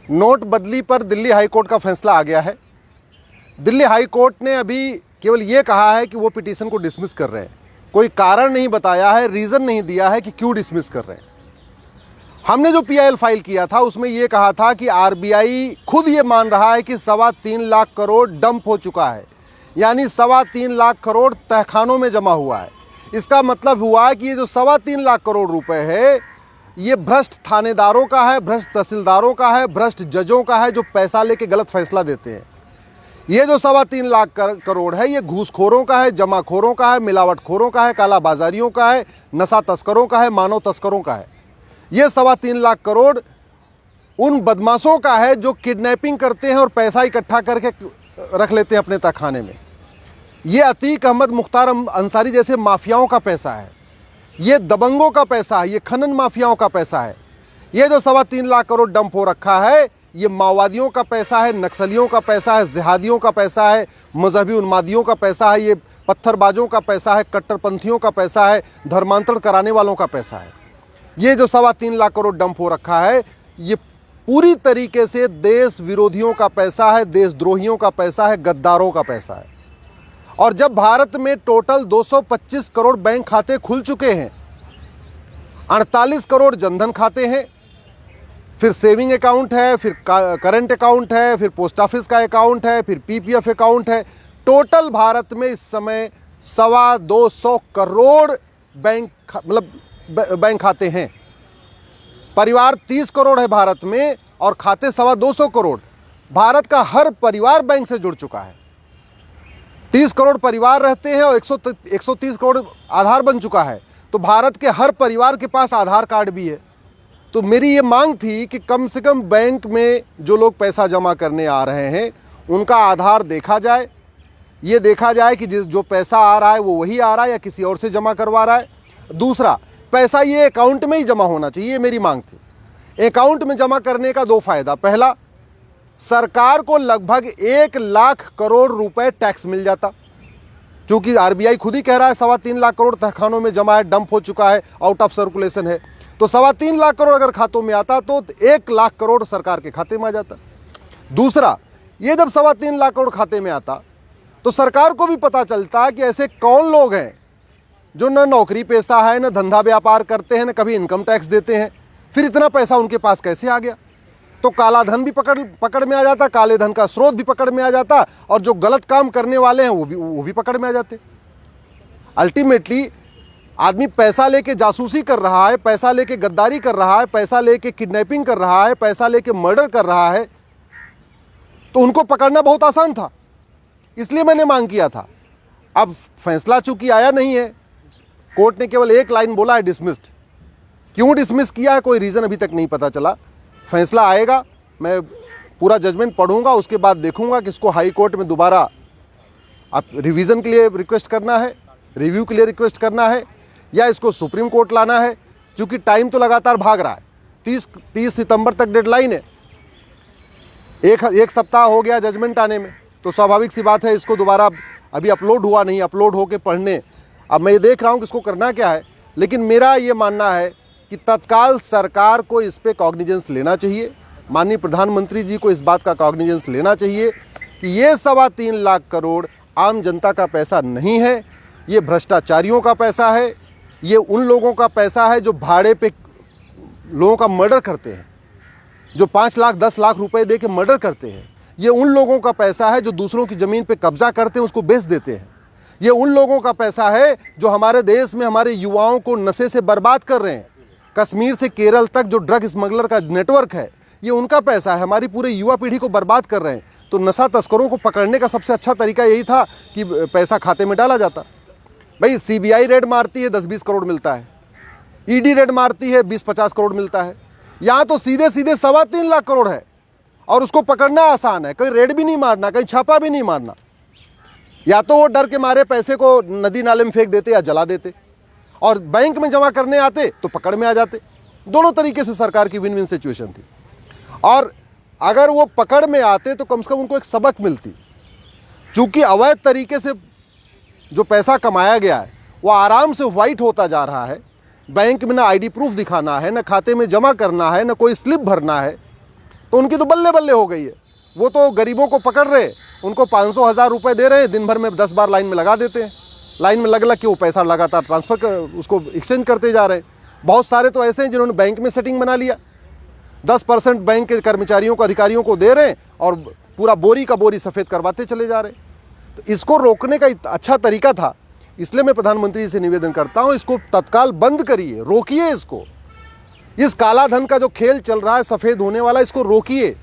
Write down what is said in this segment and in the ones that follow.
नोटबंदी पर Delhi high court का फैसला आ गया है। दिल्ली हाई कोर्ट ने अभी केवल ये कहा है कि वो पिटीशन को डिसमिस कर रहे हैं। कोई कारण नहीं बताया है, रीज़न नहीं दिया है कि क्यों डिसमिस कर रहे हैं। हमने जो पीआईएल फाइल किया था उसमें ये कहा था कि आरबीआई खुद ये मान रहा है कि 3.25 लाख करोड़ डंप हो चुका है, यानी 3.25 लाख करोड़ तहखानों में जमा हुआ है। इसका मतलब हुआ कि ये जो 3.25 लाख करोड़ रुपए है ये भ्रष्ट थानेदारों का है, भ्रष्ट तहसीलदारों का है, भ्रष्ट जजों का है जो पैसा लेके गलत फैसला देते हैं। ये जो 3.25 लाख करोड़ है ये घूसखोरों का है, जमाखोरों का है, मिलावटखोरों का है, कालाबाजारियों का है, नशा तस्करों का है, मानव तस्करों का है। ये 3.25 लाख करोड़ उन बदमाशों का है जो किडनैपिंग करते हैं और पैसा इकट्ठा करके रख लेते हैं अपने तहखाने में। ये अतीक अहमद मुख्तार अंसारी जैसे माफियाओं का पैसा है, ये दबंगों का पैसा है, ये खनन माफियाओं का पैसा है। ये जो 3.25 लाख करोड़ डंप हो रखा है ये माओवादियों का पैसा है, नक्सलियों का पैसा है, जिहादियों का पैसा है, मजहबी उन्मादियों का पैसा है, ये पत्थरबाजों का पैसा है, कट्टरपंथियों का पैसा है, धर्मांतरण कराने वालों का पैसा है। ये जो 3.25 लाख करोड़ डंप हो रखा है ये पूरी तरीके से देश विरोधियों का पैसा है, देशद्रोहियों का पैसा है, गद्दारों का पैसा है। और जब भारत में टोटल 225 करोड़ बैंक खाते खुल चुके हैं, 48 करोड़ जनधन खाते हैं, फिर सेविंग अकाउंट है, फिर करंट अकाउंट है, फिर पोस्ट ऑफिस का अकाउंट है, फिर पीपीएफ अकाउंट है, टोटल भारत में इस समय 225 करोड़ बैंक खाते हैं। परिवार 30 करोड़ है भारत में और खाते 225 करोड़। भारत का हर परिवार बैंक से जुड़ चुका है। 30 करोड़ परिवार रहते हैं और 130 करोड़ आधार बन चुका है, तो भारत के हर परिवार के पास आधार कार्ड भी है। तो मेरी ये मांग थी कि कम से कम बैंक में जो लोग पैसा जमा करने आ रहे हैं उनका आधार देखा जाए, ये देखा जाए कि जो पैसा आ रहा है वो वही आ रहा है या किसी और से जमा करवा रहा है। दूसरा, पैसा ये अकाउंट में ही जमा होना चाहिए, ये मेरी मांग थी। अकाउंट में जमा करने का 2 फायदा। पहला, सरकार को लगभग 1 लाख करोड़ रुपए टैक्स मिल जाता, क्योंकि आरबीआई खुद ही कह रहा है 3.25 लाख करोड़ तहखानों में जमा है, डंप हो चुका है, आउट ऑफ सर्कुलेशन है। तो 3.25 लाख करोड़ अगर खातों में आता तो 1 लाख करोड़ सरकार के खाते में आ जाता। दूसरा, ये जब 3.25 लाख करोड़ खाते में आता तो सरकार को भी पता चलता कि ऐसे कौन लोग हैं जो न नौकरी पेशा है, न धंधा व्यापार करते हैं, न कभी इनकम टैक्स देते हैं, फिर इतना पैसा उनके पास कैसे आ गया। तो काला धन भी पकड़ में आ जाता, काले धन का स्रोत भी पकड़ में आ जाता, और जो गलत काम करने वाले हैं वो भी पकड़ में आ जाते। अल्टीमेटली आदमी पैसा लेके जासूसी कर रहा है, पैसा लेके गद्दारी कर रहा है, पैसा लेके किडनैपिंग कर रहा है, पैसा लेके मर्डर कर रहा है, तो उनको पकड़ना बहुत आसान था। इसलिए मैंने मांग किया था। अब फैसला चूंकि आया नहीं है, कोर्ट ने केवल 1 लाइन बोला है, डिसमिस्ड। क्यों डिसमिस किया है कोई रीज़न अभी तक नहीं पता चला। फैसला आएगा, मैं पूरा जजमेंट पढ़ूंगा, उसके बाद देखूंगा कि इसको हाई कोर्ट में दोबारा आप रिवीजन के लिए रिक्वेस्ट करना है, रिव्यू के लिए रिक्वेस्ट करना है, या इसको सुप्रीम कोर्ट लाना है। क्योंकि टाइम तो लगातार भाग रहा है, 30 सितंबर तक डेडलाइन है। एक सप्ताह हो गया जजमेंट आने में, तो स्वाभाविक सी बात है इसको दोबारा अभी अपलोड हुआ नहीं, अपलोड होके पढ़ने। अब मैं ये देख रहा हूँ कि इसको करना क्या है, लेकिन मेरा ये मानना है कि तत्काल सरकार को इस पे कॉग्निजेंस लेना चाहिए। माननीय प्रधानमंत्री जी को इस बात का कॉग्निजेंस लेना चाहिए कि ये 3.25 लाख करोड़ आम जनता का पैसा नहीं है, ये भ्रष्टाचारियों का पैसा है, ये उन लोगों का पैसा है जो भाड़े पे लोगों का मर्डर करते हैं, जो 5 लाख 10 लाख रुपए दे के मर्डर करते हैं। ये उन लोगों का पैसा है जो दूसरों की ज़मीन पे कब्जा करते हैं, उसको बेच देते हैं। ये उन लोगों का पैसा है जो हमारे देश में हमारे युवाओं को नशे से बर्बाद कर रहे हैं। कश्मीर से केरल तक जो ड्रग स्मगलर का नेटवर्क है, ये उनका पैसा है, हमारी पूरी युवा पीढ़ी को बर्बाद कर रहे हैं। तो नशा तस्करों को पकड़ने का सबसे अच्छा तरीका यही था कि पैसा खाते में डाला जाता। भाई सीबीआई रेड मारती है 10-20 करोड़ मिलता है, ईडी रेड मारती है 20-50 करोड़ मिलता है। यहाँ तो सीधे 3.25 लाख करोड़ है और उसको पकड़ना आसान है। कहीं रेड भी नहीं मारना, कहीं छापा भी नहीं मारना। या तो वो डर के मारे पैसे को नदी नाले में फेंक देते या जला देते, और बैंक में जमा करने आते तो पकड़ में आ जाते। दोनों तरीके से सरकार की विन विन सिचुएशन थी। और अगर वो पकड़ में आते तो कम से कम उनको एक सबक मिलती। चूंकि अवैध तरीके से जो पैसा कमाया गया है वो आराम से वाइट होता जा रहा है, बैंक में ना आईडी प्रूफ दिखाना है, ना खाते में जमा करना है, ना कोई स्लिप भरना है, तो उनकी तो बल्ले बल्ले हो गई है। वो तो गरीबों को पकड़ रहे, उनको 500-1000 रुपये दे रहे हैं, दिन भर में 10 बार लाइन में लगा देते हैं। लाइन में लग के वो पैसा लगातार ट्रांसफ़र कर, उसको एक्सचेंज करते जा रहे हैं। बहुत सारे तो ऐसे हैं जिन्होंने बैंक में सेटिंग बना लिया, 10% बैंक के कर्मचारियों को, अधिकारियों को दे रहे हैं और पूरा बोरी का बोरी सफ़ेद करवाते चले जा रहे हैं। तो इसको रोकने का अच्छा तरीका था, इसलिए मैं प्रधानमंत्री से निवेदन करता हूँ, इसको तत्काल बंद करिए, रोकिए इसको। इस काला धन का जो खेल चल रहा है सफ़ेद होने वाला, इसको रोकिए।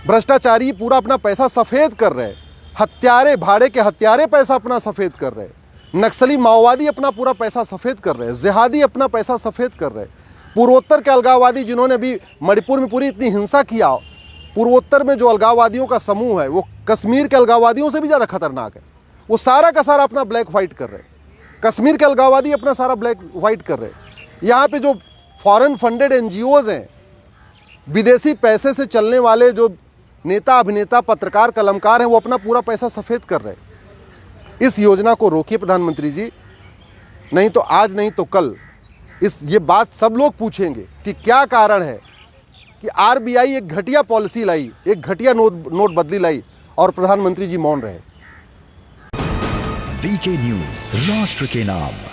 भ्रष्टाचारी पूरा अपना पैसा सफ़ेद कर रहे हैं, हत्यारे, भाड़े के हत्यारे पैसा अपना सफ़ेद कर रहे हैं, नक्सली माओवादी अपना पूरा पैसा सफ़ेद कर रहे हैं, जिहादी अपना पैसा सफ़ेद कर रहे हैं, पूर्वोत्तर के अलगाववादी जिन्होंने भी मणिपुर में पूरी इतनी हिंसा किया, पूर्वोत्तर में जो अलगाववादियों का समूह है वो कश्मीर के अलगाववादियों से भी ज़्यादा खतरनाक है। वो सारा का सारा अपना ब्लैक वाइट कर रहे हैं। कश्मीर के अलगाववादी अपना सारा ब्लैक वाइट कर रहे हैं। यहाँ पे जो फॉरेन फंडेड NGOs हैं, विदेशी पैसे से चलने वाले जो नेता, अभिनेता, पत्रकार, कलमकार हैं, वो अपना पूरा पैसा सफ़ेद कर रहे हैं। इस योजना को रोकिए प्रधानमंत्री जी, नहीं तो आज नहीं तो कल ये बात सब लोग पूछेंगे कि क्या कारण है कि RBI एक घटिया पॉलिसी लाई, एक घटिया नोटबंदी लाई और प्रधानमंत्री जी मौन रहे। VK न्यूज़, राष्ट्र के नाम।